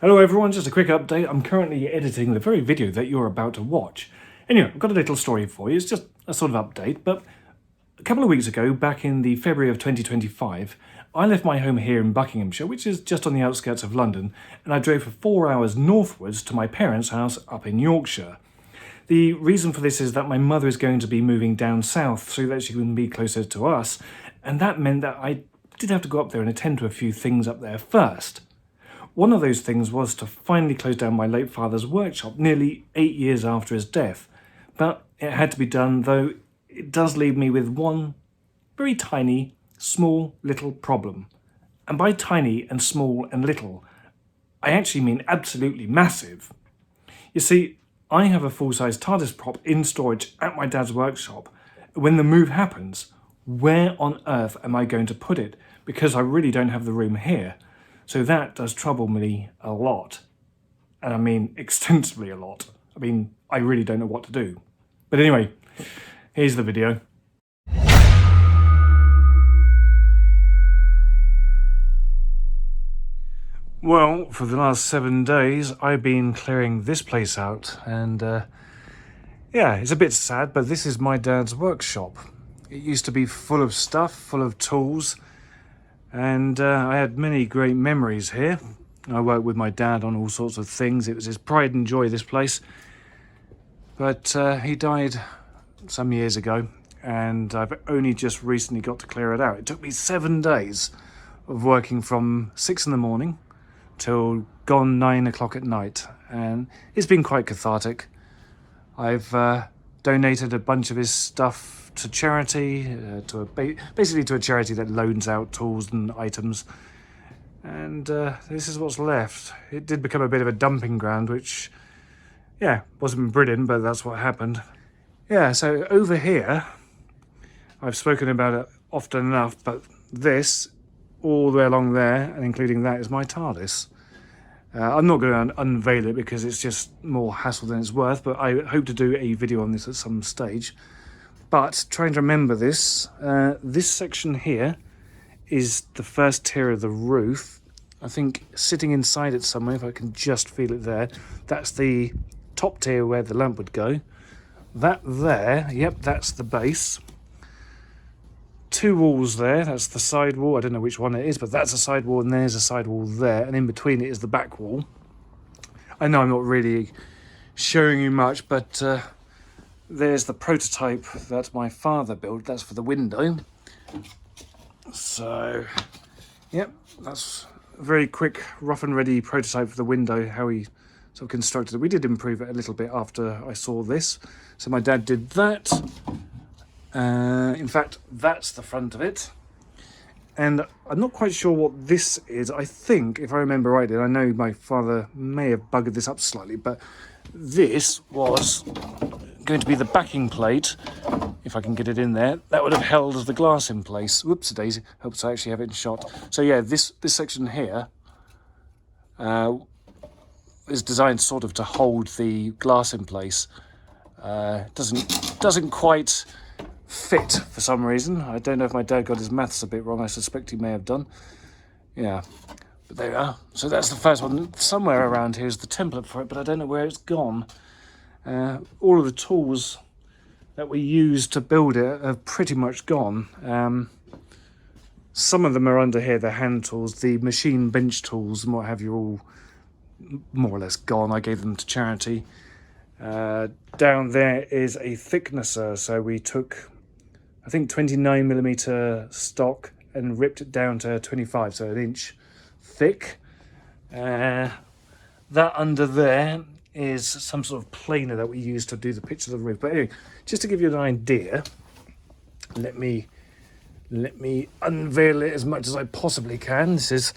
Hello everyone, just a quick update. I'm currently editing the very video that you're about to watch. Anyway, I've got a little story for you. It's just a sort of update, but a couple of weeks ago, back in the February of 2025, I left my home here in Buckinghamshire, which is just on the outskirts of London, and I drove for 4 hours northwards to my parents' house up in Yorkshire. The reason for this is that my mother is going to be moving down south so that she can be closer to us, and that meant that I did have to go up there and attend to a few things up there first. One of those things was to finally close down my late father's workshop nearly 8 years after his death. But it had to be done, though it does leave me with one very tiny, small, little problem. And by tiny and small and little, I actually mean absolutely massive. You see, I have a full-size TARDIS prop in storage at my dad's workshop. When the move happens, where on earth am I going to put it? Because I really don't have the room here. So that does trouble me a lot. And I mean extensively a lot. I mean, I really don't know what to do. But anyway, here's the video. Well, for the last 7 days, I've been clearing this place out. And yeah, it's a bit sad, but this is my dad's workshop. It used to be full of stuff, full of tools. And I had many great memories here. I worked with my dad on all sorts of things. It was his pride and joy, this place. But he died some years ago, and I've only just recently got to clear it out. It took me 7 days of working from 6 in the morning till gone 9 o'clock at night. And it's been quite cathartic. I've donated a bunch of his stuff to charity, basically to a charity that loans out tools and items. And this is what's left. It did become a bit of a dumping ground, which, yeah, wasn't brilliant, but that's what happened. Yeah, so over here, I've spoken about it often enough, but this, all the way along there, and including that, is my TARDIS. I'm not going to unveil it because it's just more hassle than it's worth, but I hope to do a video on this at some stage. But trying to remember this, this section here is the first tier of the roof. I think sitting inside it somewhere, if I can just feel it there, that's the top tier where the lamp would go. That there, yep, that's the base. 2 walls there, that's the side wall. I don't know which one it is, but that's a side wall and there's a side wall there. And in between it is the back wall. I know I'm not really showing you much, but there's the prototype that my father built. That's for the window. So, yep, that's a very quick, rough and ready prototype for the window, how he sort of constructed it. We did improve it a little bit after I saw this. So my dad did that. In fact, that's the front of it. And I'm not quite sure what this is. I think, if I remember rightly, I know my father may have buggered this up slightly, but this was going to be the backing plate, if I can get it in there, that would have held the glass in place. Whoops-a-daisy, helps I actually have it in shot. So yeah, this section here is designed sort of to hold the glass in place. Doesn't quite fit for some reason. I don't know if my dad got his maths a bit wrong. I suspect he may have done. Yeah, but there we are. So that's the first one. Somewhere around here is the template for it, but I don't know where it's gone. All of the tools that we used to build it are pretty much gone. Some of them are under here, the hand tools, the machine bench tools and what have you, all more or less gone. I gave them to charity. Down there is a thicknesser, so we took, I think, 29mm stock and ripped it down to 25, so 1 inch thick. That under there is some sort of planer that we use to do the pitch of the roof. But anyway, just to give you an idea, let me unveil it as much as I possibly can. This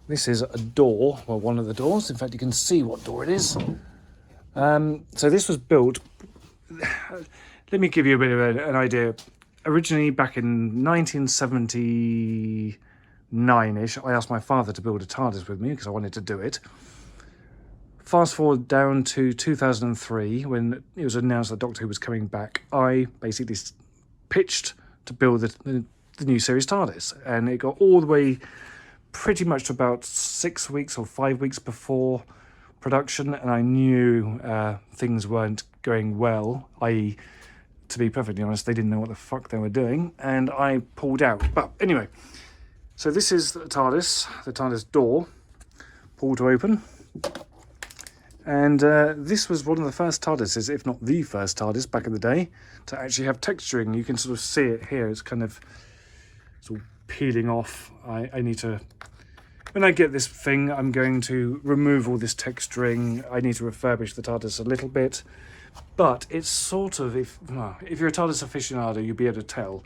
is a door, well, one of the doors. In fact, you can see what door it is. So this was built, let me give you a bit of an idea. Originally back in 1979-ish, I asked my father to build a TARDIS with me because I wanted to do it. Fast forward down to 2003, when it was announced that Doctor Who was coming back, I basically pitched to build the new series TARDIS, and it got all the way pretty much about 6 weeks or 5 weeks before production, and I knew things weren't going well, i.e., to be perfectly honest, they didn't know what the fuck they were doing, and I pulled out. But anyway, so this is the TARDIS door, pulled to open. And this was one of the first TARDISes, if not the first TARDIS back in the day, to actually have texturing. You can sort of see it here. It's kind of sort of peeling off. I need to... When I get this thing, I'm going to remove all this texturing. I need to refurbish the TARDIS a little bit. But it's sort of, if you're a TARDIS aficionado, you'll be able to tell.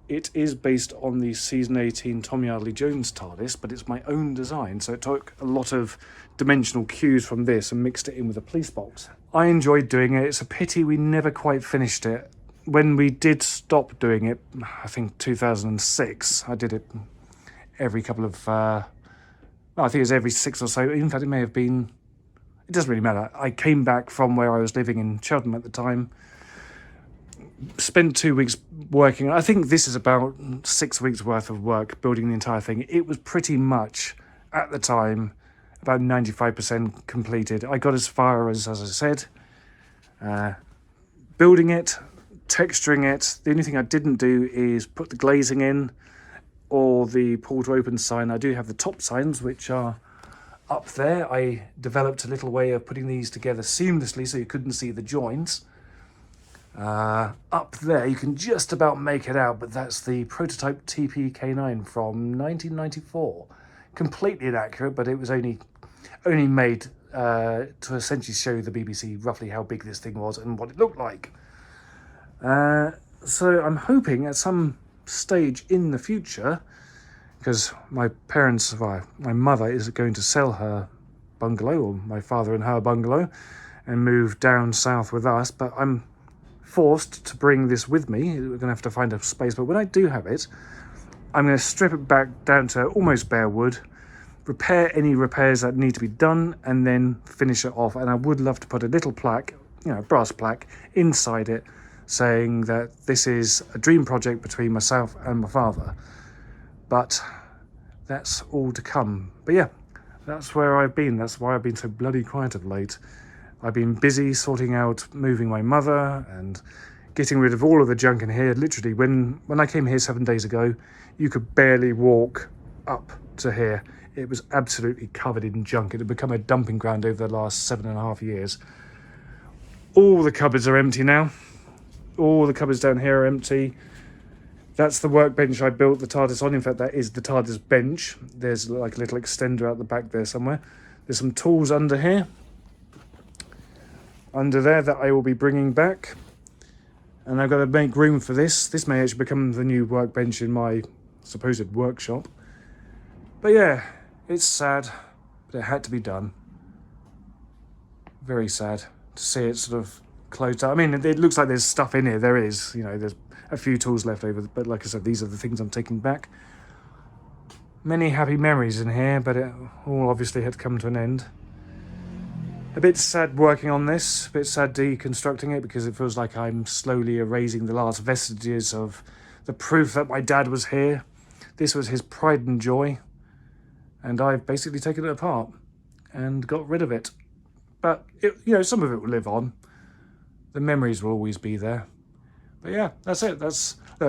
It is based on the season 18 Tom Yardley-Jones TARDIS, but it's my own design. So it took a lot of dimensional cues from this and mixed it in with a police box. I enjoyed doing it. It's a pity we never quite finished it. When we did stop doing it, I think 2006, I did it every couple of... I think it was every 6 or so. In fact, it may have been... It doesn't really matter. I came back from where I was living in Cheltenham at the time, spent 2 weeks working. I think this is about 6 weeks worth of work building the entire thing. It was pretty much, at the time, about 95% completed. I got as far as I said, building it, texturing it. The only thing I didn't do is put the glazing in or the pull to open sign. I do have the top signs, which are up there. I developed a little way of putting these together seamlessly so you couldn't see the joins. Up there you can just about make it out, but that's the prototype TPK9 from 1994. Completely inaccurate, but it was only made to essentially show the BBC roughly how big this thing was and what it looked like. So I'm hoping at some stage in the future, because my mother is going to sell her bungalow, or my father and her bungalow, and move down south with us, but I'm forced to bring this with me. We're going to have to find a space, but when I do have it, I'm going to strip it back down to almost bare wood, repair any repairs that need to be done, and then finish it off. And I would love to put a little plaque, a brass plaque, inside it, saying that this is a dream project between myself and my father. But that's all to come. But yeah, that's where I've been. That's why I've been so bloody quiet of late. I've been busy sorting out moving my mother and getting rid of all of the junk in here. Literally, when I came here 7 days ago, you could barely walk up to here. It was absolutely covered in junk. It had become a dumping ground over the last 7.5 years. All the cupboards are empty now. All the cupboards down here are empty. That's the workbench I built the TARDIS on. In fact, that is the TARDIS bench. There's like a little extender out the back there somewhere. There's some tools under here. Under there that I will be bringing back. And I've got to make room for this. This may actually become the new workbench in my supposed workshop. But yeah, it's sad, but it had to be done. Very sad to see it sort of closed out. I mean, it looks like there's stuff in here. There is, there's a few tools left over. But like I said, these are the things I'm taking back. Many happy memories in here, but it all obviously had come to an end. A bit sad working on this, a bit sad deconstructing it, because it feels like I'm slowly erasing the last vestiges of the proof that my dad was here. This was his pride and joy, and I've basically taken it apart and got rid of it. But, some of it will live on. The memories will always be there. But yeah, that's it.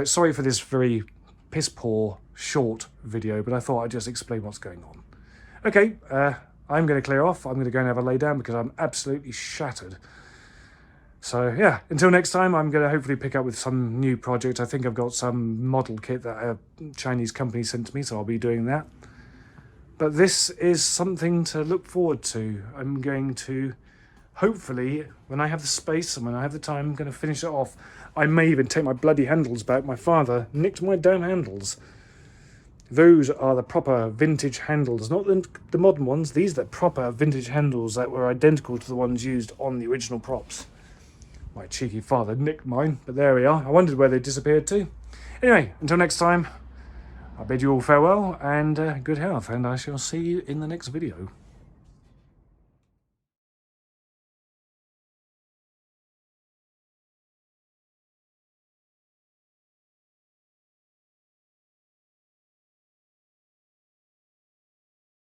Sorry for this very piss-poor, short video, but I thought I'd just explain what's going on. Okay, I'm going to clear off. I'm going to go and have a lay down because I'm absolutely shattered. So yeah, until next time, I'm going to hopefully pick up with some new project. I think I've got some model kit that a Chinese company sent to me, so I'll be doing that. But this is something to look forward to. I'm going to, hopefully, when I have the space and when I have the time, I'm going to finish it off. I may even take my bloody handles back. My father nicked my damn handles. Those are the proper vintage handles, not the modern ones. These are the proper vintage handles that were identical to the ones used on the original props. My cheeky father nicked mine, but there we are. I wondered where they disappeared to. Anyway, until next time, I bid you all farewell and good health, and I shall see you in the next video.